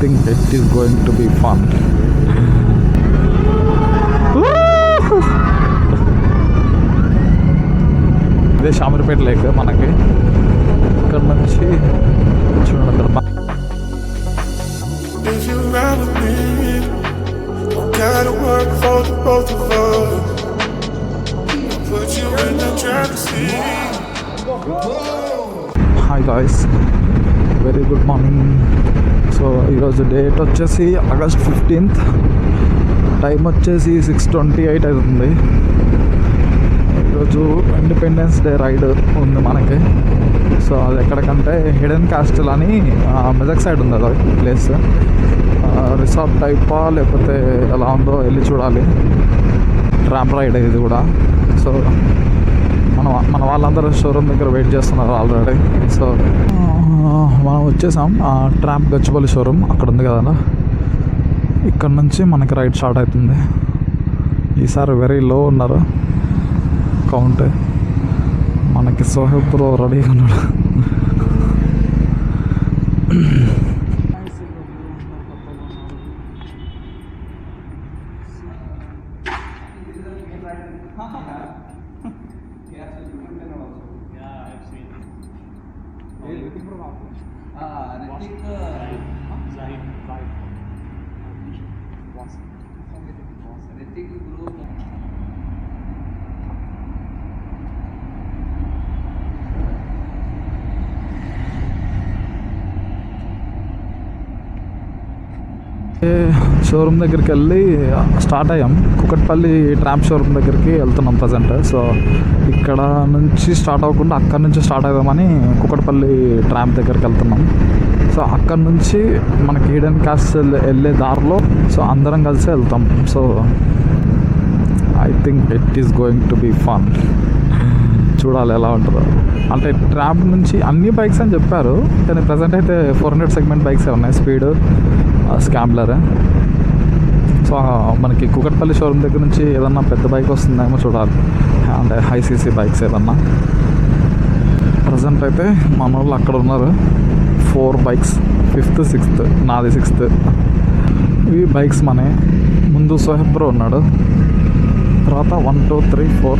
think it is going to be fun. ఇదే Shamirpet lake మనకి. ఇక్కడ నుంచి చూడండి అక్కడ hi guys, very good morning. So ఈరోజు డేట్ వచ్చేసి ఆగస్ట్ 15th, టైం వచ్చేసి 6:28 అవుతుంది. ఈరోజు ఇండిపెండెన్స్ డే రైడ్ ఉంది మనకి. సో అది ఎక్కడికంటే హిడెన్ క్యాస్టిల్ అని మెదక్ సైడ్ ఉంది అది ప్లేస్. రిసార్ట్ టైపా లేకపోతే ఎలా ఉందో వెళ్ళి చూడాలి. ట్రామ్ రైడ్ ఇది కూడా. సో మన వాళ్ళందరూ షోరూమ్ దగ్గర వెయిట్ చేస్తున్నారు ఆల్రెడీ. సో మనం వచ్చేసాం ట్రామ్ గచ్చిబౌలి షోరూమ్ అక్కడ ఉంది కదా. ఇక్కడ నుంచి మనకి రైడ్ స్టార్ట్ అవుతుంది. ఈసారి వెరీ లో ఉన్నారు కౌంట్. మనకి సోహెబ్ బ్రో రెడీగా ఉన్నాడు. షోరూమ్ దగ్గరికి వెళ్ళి స్టార్ట్ అయ్యాం. కుకట్పల్లి ట్రామ్ షోరూమ్ దగ్గరికి వెళ్తున్నాం ప్రజెంట్. సో ఇక్కడ నుంచి స్టార్ట్ అవ్వకుండా అక్కడ నుంచి స్టార్ట్ అవుదామని కుకట్పల్లి ట్రామ్ దగ్గరికి వెళ్తున్నాం. సో అక్కడ నుంచి మనకి హిడెన్ క్యాస్టిల్ వెళ్ళే దారిలో సో అందరం కలిసి వెళ్తాం. So I think it is going to be fun. చూడాలి ఎలా ఉంటుందో. అంటే ట్రామ్ నుంచి అన్ని బైక్స్ అని చెప్పారు, కానీ ప్రజెంట్ అయితే 400 సెగ్మెంట్ బైక్సే ఉన్నాయి, స్పీడ్ స్కాంబ్లర్. సో మనకి కుకట్పల్లి షోరూమ్ దగ్గర నుంచి ఏదన్నా పెద్ద బైక్ వస్తుందేమో చూడాలి, అంటే హై సీసీ బైక్స్ ఏదన్నా. ప్రజెంట్ అయితే మన వాళ్ళు అక్కడ ఉన్నారు. 4 బైక్స్, 5th 6th, నాది 6th. ఇవి బైక్స్ మనే. ముందు సోహెబ్ బ్రో ఉన్నాడు, తర్వాత 1 2 3 4.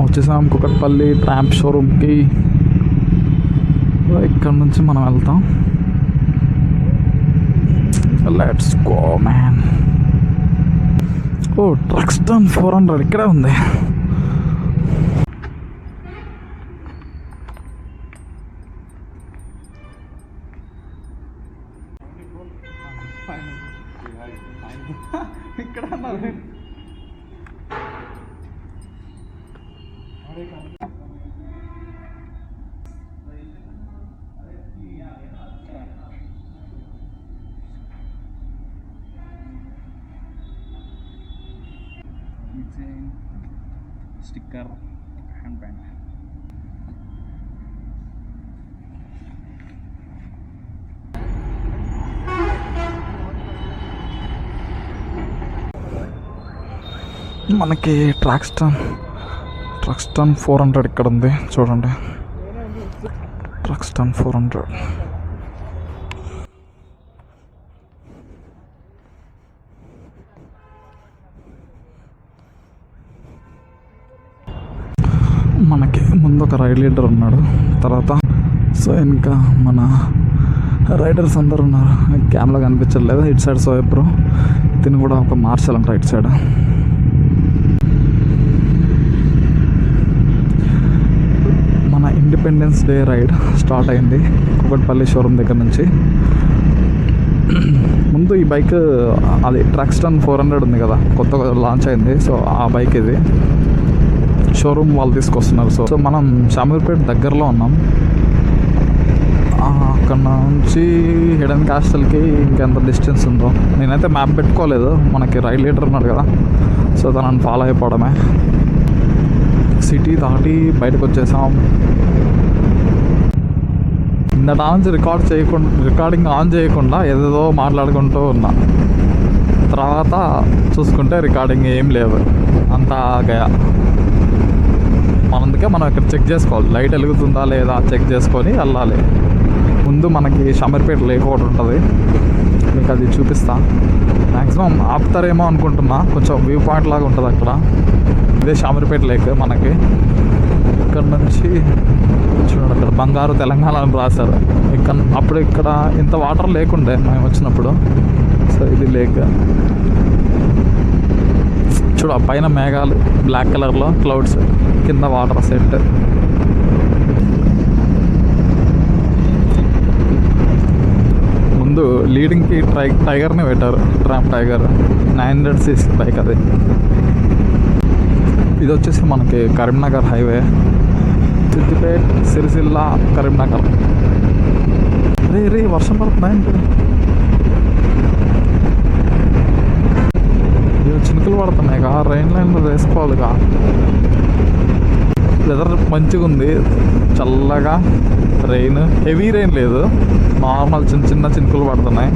వచ్చేసాం కుకట్పల్లి ట్రామ్ షోరూమ్కి. ఇక్కడ నుంచి మనం వెళ్తాం. Let's go man. ఓ ట్రక్స్టన్ 400 ఇక్కడే ఉంది. ఇక్కడ స్టిక్కర్, హ్యాండ్ బ్యాండ్. మనకి ట్రక్స్టన్ 400 ఇక్కడ ఉంది చూడండి. ట్రక్స్టన్ 400. మనకి ముందు ఒక రైడ్ లీడర్ ఉన్నాడు, తర్వాత సో ఇంకా మన రైడర్స్ అందరు ఉన్నారు. క్యామ్లో కనిపించట్లేదు. ఇటు సైడ్ సోహెబ్ బ్రో, దీన్ని కూడా ఒక మార్షల్ అంట ఇటు సైడ్. మన ఇండిపెండెన్స్ డే రైడ్ స్టార్ట్ అయింది కుకట్పల్లి షోరూమ్ దగ్గర నుంచి. ముందు ఈ బైక్ అది ట్రక్స్టన్ 400 ఉంది కదా, కొత్తగా లాంచ్ అయింది. సో ఆ బైక్ ఇది షోరూమ్ వాళ్ళు తీసుకొస్తున్నారు. సో మనం షామీర్పేట దగ్గరలో ఉన్నాం. అక్కడ నుంచి హిడెన్ క్యాస్టిల్కి ఇంకెంత డిస్టెన్స్ ఉందో నేనైతే మ్యాప్ పెట్టుకోలేదు. మనకి రైడ్ లీడర్ ఉన్నాడు కదా, సో తనని ఫాలో అయిపోవడమే. సిటీ దాటి బయటకు వచ్చేసాం. ఇందట నుంచి రికార్డింగ్ ఆన్ చేయకుండా ఏదేదో మాట్లాడుకుంటూ ఉన్నా. తర్వాత చూసుకుంటే రికార్డింగ్ ఏం లేదు, అంతా గయా. అందుకే మనం ఇక్కడ చెక్ చేసుకోవాలి, లైట్ వెలుగుతుందా లేదా చెక్ చేసుకొని వెళ్ళాలి. ముందు మనకి షామీర్పేట లేక్ ఒకటి ఉంటుంది, మీకు అది చూపిస్తా. మ్యాక్సిమం ఆపుతారేమో అనుకుంటున్నా, కొంచెం వ్యూ పాయింట్ లాగా ఉంటుంది అక్కడ. ఇదే షామీర్పేట లేక్ మనకి. ఇక్కడ నుంచి చూడండి, అక్కడ బంగారు తెలంగాణ అని రాశారు. అప్పుడు ఇక్కడ ఇంత వాటర్ లేకుండే మేము వచ్చినప్పుడు. సో ఇది లేక్. చూడ పైన మేఘాలు బ్లాక్ కలర్లో క్లౌడ్స్, కింద వాటర్ సెట్. ముందు లీడింగ్కి టైగర్ని పెట్టారు, ట్రామ్ టైగర్ 900cc బైక్ అది. ఇది వచ్చేసి మనకి కరీంనగర్ హైవే, సిద్దిపేట సిరిసిల్ల కరీంనగర్. రే వర్షం పడుతుందా? చినుకులు పడుతున్నాయి కా, రెయిన్ లైన్లో వేసుకోవాలిగా. వెదర్ మంచిగా ఉంది, చల్లగా. రెయిన్ హెవీ రెయిన్ లేదు, నార్మల్ చిన్న చిన్న చినుకులు పడుతున్నాయి.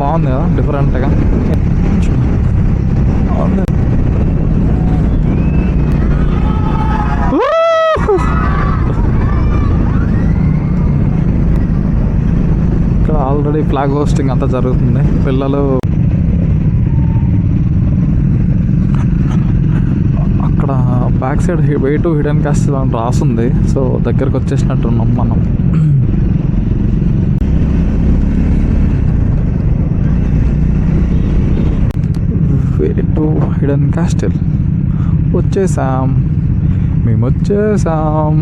బాగుంది కదా, డిఫరెంట్గా. ఇక్కడ ఆల్రెడీ ఫ్లాగ్ హోస్టింగ్ అంతా జరుగుతుంది. పిల్లలు అక్కడ back side way to hidden Castle అని రాసుంది. సో దగ్గరకు వచ్చేసినట్టున్నాం మనం. వే టు హిడెన్ క్యాస్టిల్ వచ్చేసాం, మేము వచ్చేసాం.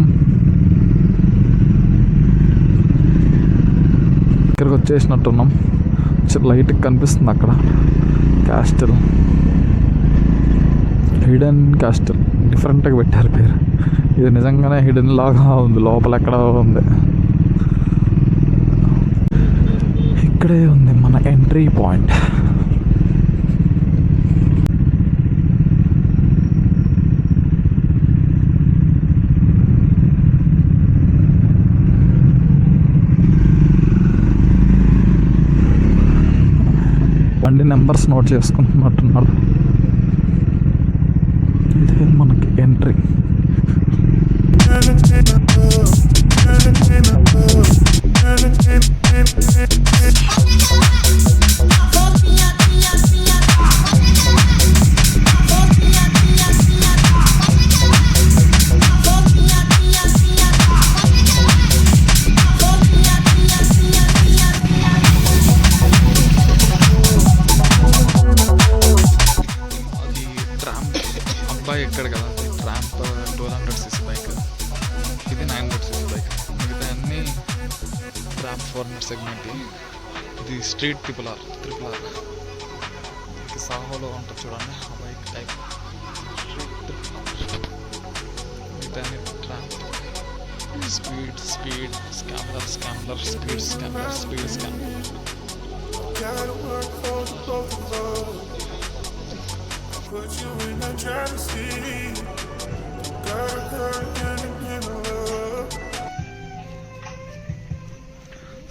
ఇక్కడికి వచ్చేసినట్టున్నాం. లైట్కి కనిపిస్తుంది అక్కడ క్యాస్టిల్, హిడెన్ క్యాస్టిల్. డిఫరెంట్గా పెట్టారు పేరు. ఇది నిజంగానే హిడెన్ లాగా ఉంది, లోపల ఎక్కడ ఉంది. ఇక్కడే ఉంది మన ఎంట్రీ పాయింట్. బండి నెంబర్స్ నోట్ చేసుకుంటున్నట్టున్నాడు. ఇదే మనకి ఎంట్రీ. ఎక్కడ కదా ట్రాంప్ 1200cc బైక్, ఇది 900cc బైక్. మిగతా అన్నీ ట్రాంప్ 400 సెగ్మెంట్. ఇది స్ట్రీట్ ట్రిపుల్ ఆర్. ఇది సాహోలో ఉంటుంది చూడండి ఆ bike type, Street Triple R. మిగతా అన్ని Triumph. Speed Scrambler, Speed Scrambler. Put you in the driver's seat.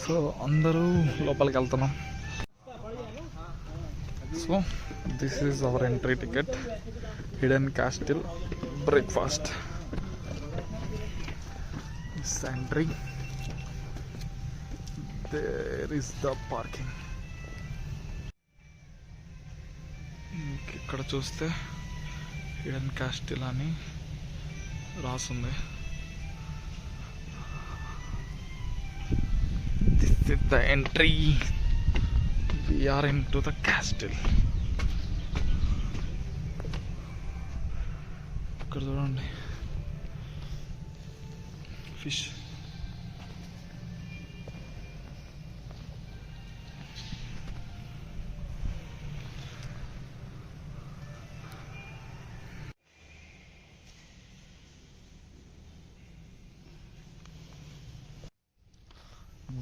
So అందరూ లోపలికి వెళ్తున్నాం. So this is our entry ticket, Hidden Castle breakfast. This entry, there is the parking. ఇక్కడ చూస్తే Hidden Castle అని రాసుంది. This is the entry, we are in to the castle. ఇక్కడ చూడండి fish.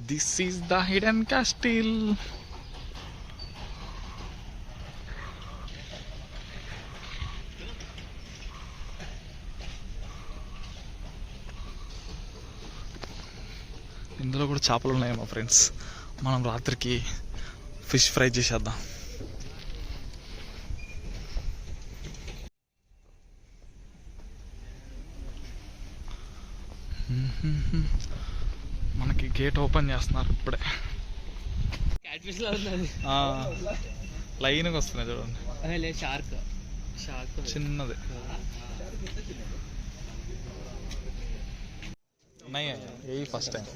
This is the hidden castle. ఇందులో కూడా చేపలు ఉన్నాయి మా ఫ్రెండ్స్. మనం రాత్రికి ఫిష్ ఫ్రై చేసేద్దాం. మనకి గేట్ ఓపెన్ చేస్తున్నారు ఇప్పుడే. లైన్గా వస్తున్నాయి చూడండి. షార్క్ చిన్నది. यही first time.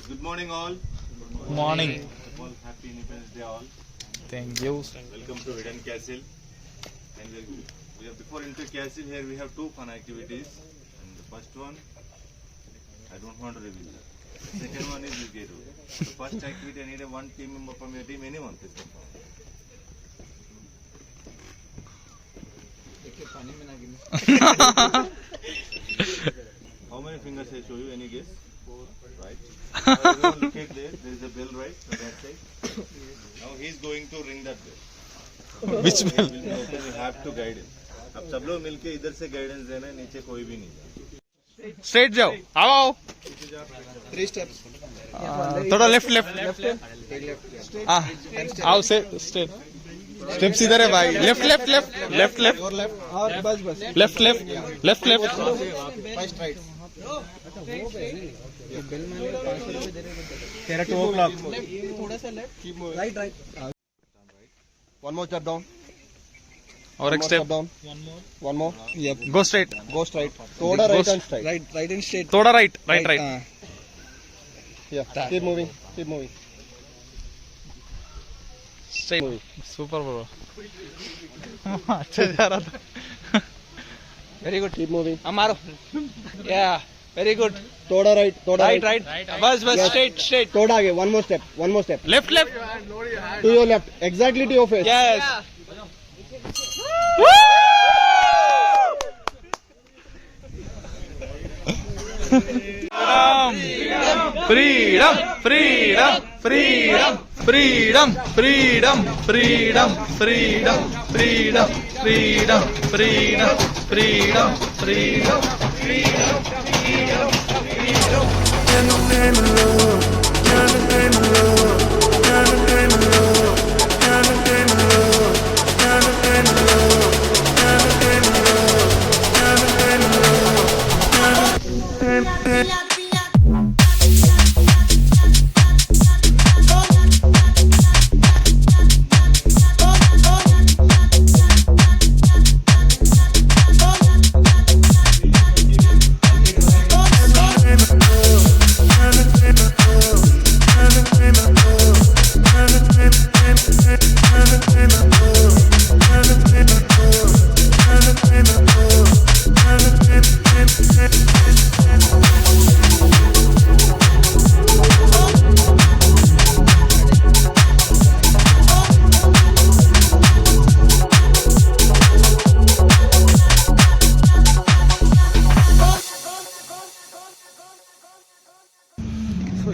Good morning all. Morning. Happy Independence Day all. Thank you. Welcome to Hidden Castle. And we have, before into castle here we have two fun activities. And the first one, I don't want to reveal that. The second one is you get to. The first activity I need a one team member from your team, anyone. How many fingers I show you? Any guess? 4. Right. Now everyone look at there. There is a bell right on that side. Now he is going to ring that bell. Which bell? You have to guide him. अब सब लोग मिलके इधर से guidance देना, नीचे कोई भी नहीं. Straight जाओ. आओ. 3 steps. थोड़ा लेफ्ट. आओ से straight. स्टेप्स इधर है भाई. लेफ्ट. और लेफ्ट. और बस. लेफ्ट. First right. तेरा 2 o'clock. थोड़ा सा left. Right. One more step down. और एक step down. One more. Yep. Go straight. थोड़ा right and straight. Right and straight. थोड़ा right. Yeah. Keep moving. Straight. Super bro. अच्छा जा रहा था. Very good. Keep moving. मारो. Yeah. Very good. थोड़ा right. Right. बस. Yes. Straight. थोड़ा आगे. One more step. Left. To your left. Exactly to your face. Yes.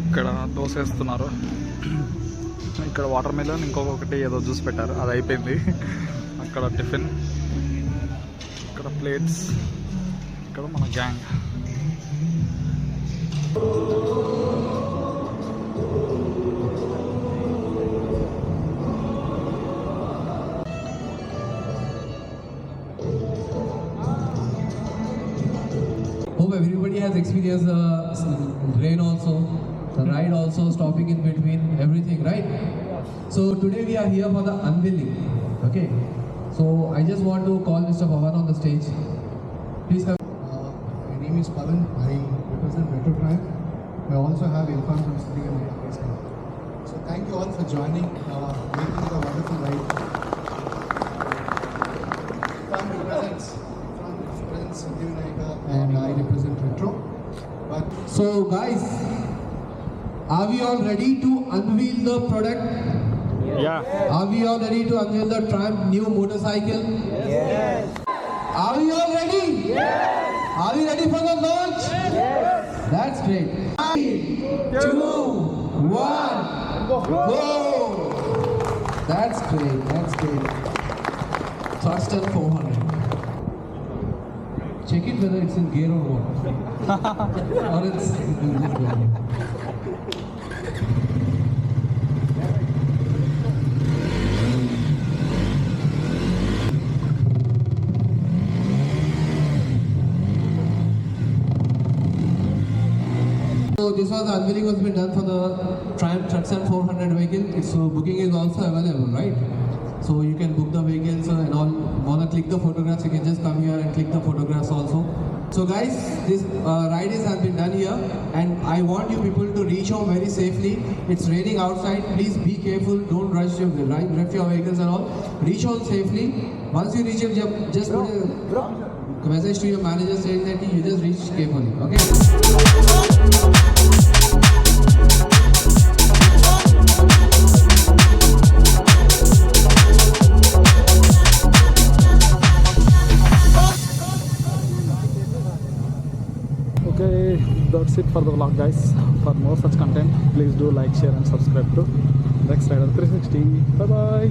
ఇక్కడ దోశ వేస్తున్నారు. ఇక్కడ వాటర్ మిలన్, ఇంకొకటి ఏదో జ్యూస్ పెట్టారు, అది అయిపోయింది. అక్కడ టిఫిన్, ఇక్కడ ప్లేట్స్, ఇక్కడ మన gang. Hope everybody has experienced the rain also, the ride also, stopping in between, everything, right? So today we are here for the unveiling, okay? So I just want to call Mr. Pawan on the stage. Please come. My name is Pavan. I represent Metro Prime. I also have Irfan from Studio Media. So thank you all for joining, making the wonderful ride. Irfan represents Studio Media and I represent Metro. But So guys, are we all ready to unveil the product? Yeah. Are we all ready to unveil the Triumph new motorcycle? Yes. Are we all ready? Yes. Are we ready for the launch? Yes. That's great. 3, 2, 1, go! That's great. Thrust at 400. check it whether it's in gear or what. Or it's just going. So this was the unveiling was been done for the Triumph Tucson 400 vehicle. Its booking is also available, right? So you can book the vehicles and all. Wanna click the photographs? You can just come here and click the photographs also. So guys, this ride has been done here, and I want you people to reach home very safely. It's raining outside. Please be careful. Don't rush your vehicles and all. Reach home safely. Once you reach home, just put a message to your manager saying that you just reach carefully. Okay. Okay, that's it for the vlog, guys. For more such content, please do like, share and subscribe to Rex Rider 360. Bye bye.